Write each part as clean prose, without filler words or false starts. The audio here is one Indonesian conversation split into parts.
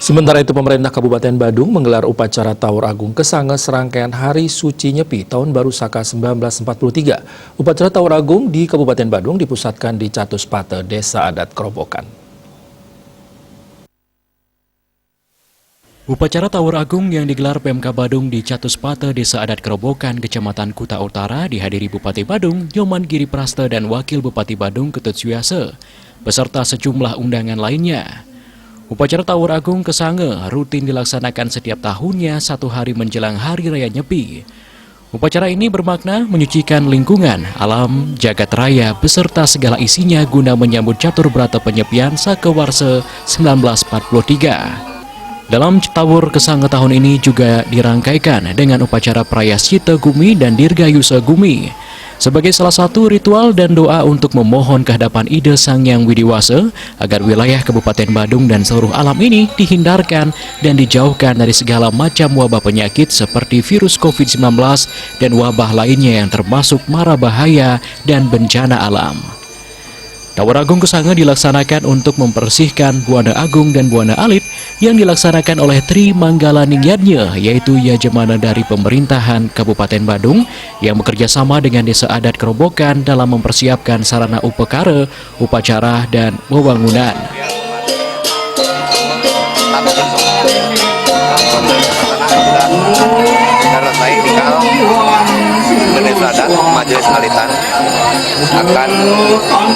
Sementara itu, pemerintah Kabupaten Badung menggelar upacara Tawur Agung Kesange serangkaian Hari Suci Nyepi Tahun Baru Saka 1943. Upacara Tawur Agung di Kabupaten Badung dipusatkan di Catuspate, Desa Adat Kerobokan. Upacara Tawur Agung yang digelar PMK Badung di Catuspate, Desa Adat Kerobokan, Kecamatan Kuta Utara dihadiri Bupati Badung, Nyoman Giri Praste dan Wakil Bupati Badung Ketut Suiyase, beserta sejumlah undangan lainnya. Upacara Tawur Agung Kesange rutin dilaksanakan setiap tahunnya satu hari menjelang Hari Raya Nyepi. Upacara ini bermakna menyucikan lingkungan, alam, jagat raya beserta segala isinya guna menyambut catur berata penyepian Sakewarse 1943. Dalam Tawur Kesange tahun ini juga dirangkaikan dengan upacara Prayasyita Gumi dan Dirgayusa Gumi sebagai salah satu ritual dan doa untuk memohon kehadapan Ide Sang Hyang Widiwasa agar wilayah Kabupaten Badung dan seluruh alam ini dihindarkan dan dijauhkan dari segala macam wabah penyakit seperti virus COVID-19 dan wabah lainnya yang termasuk mara bahaya dan bencana alam. Tawur Agung Kesange dilaksanakan untuk membersihkan Buana Agung dan Buana Alit yang dilaksanakan oleh Tri Manggala Ningyadnya, yaitu Yajemana dari pemerintahan Kabupaten Badung yang bekerja sama dengan Desa Adat Kerobokan dalam mempersiapkan sarana upekara, upacara, dan wewangunan. Desa Adat Majelis Alitan akan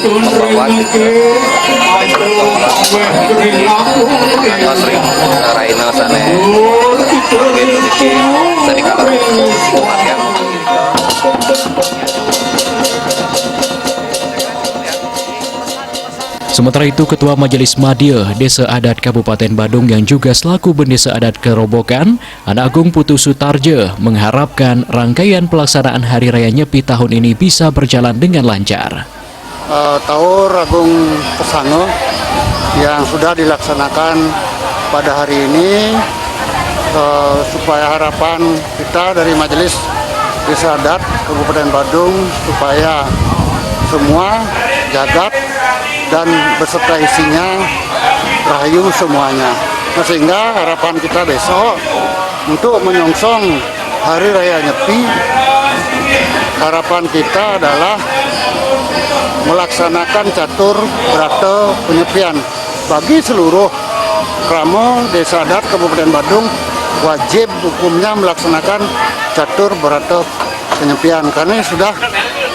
memperkuat atau sering Raina Sane dari kalau Sementara itu, Ketua Majelis Madya Desa Adat Kabupaten Badung yang juga selaku Bendesa Adat Kerobokan, Anak Agung Putu Sutarja, mengharapkan rangkaian pelaksanaan Hari Raya Nyepi tahun ini bisa berjalan dengan lancar. Tawur Agung Kesange yang sudah dilaksanakan pada hari ini, supaya harapan kita dari Majelis Desa Adat Kabupaten Badung supaya semua jagat dan beserta isinya rahayu semuanya. Sehingga harapan kita besok untuk menyongsong Hari Raya Nyepi, harapan kita adalah melaksanakan catur berata penyepian bagi seluruh kramo Desa Adat Kabupaten Badung. Wajib hukumnya melaksanakan catur berata penyepian karena sudah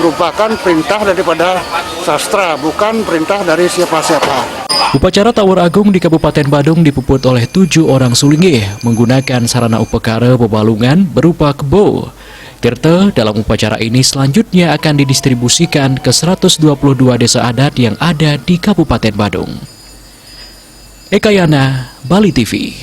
merupakan perintah daripada sastra, bukan perintah dari siapa-siapa. Upacara Tawur Agung di Kabupaten Badung dipuput oleh 7 orang sulinggih menggunakan sarana upekara bebalungan berupa kebo. Tirta dalam upacara ini selanjutnya akan didistribusikan ke 122 desa adat yang ada di Kabupaten Badung. Ekayana, Bali TV.